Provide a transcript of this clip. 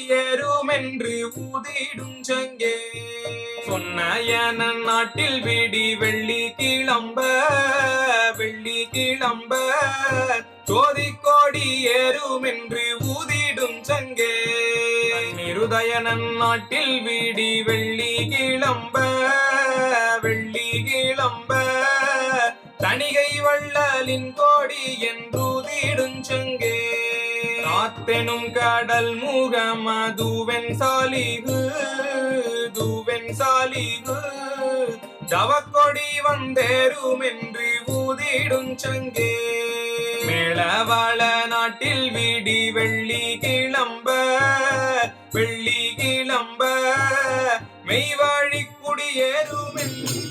கொடியேறும் என்று ஊதிடும் சங்கே. சொன்ன நாட்டில் விடி வெள்ளி கிளம்ப ஜோதி கொடி ஏறும் என்று ஊதிடும் சங்கே. நிருதயனன் நாட்டில் விடி வெள்ளி கிளம்ப தணிகை வள்ளலின் கோடி என்றூதிடும் சங்கே. காத்தெனும் கடல் முகமதுவென் சாலிகு தவக்கொடி வந்தேறும் என்று ஊதிடும் சங்கே. மேளவள நாட்டில் விடி வெள்ளி கிளம்ப மெய்வாழி குடியேறும் என்று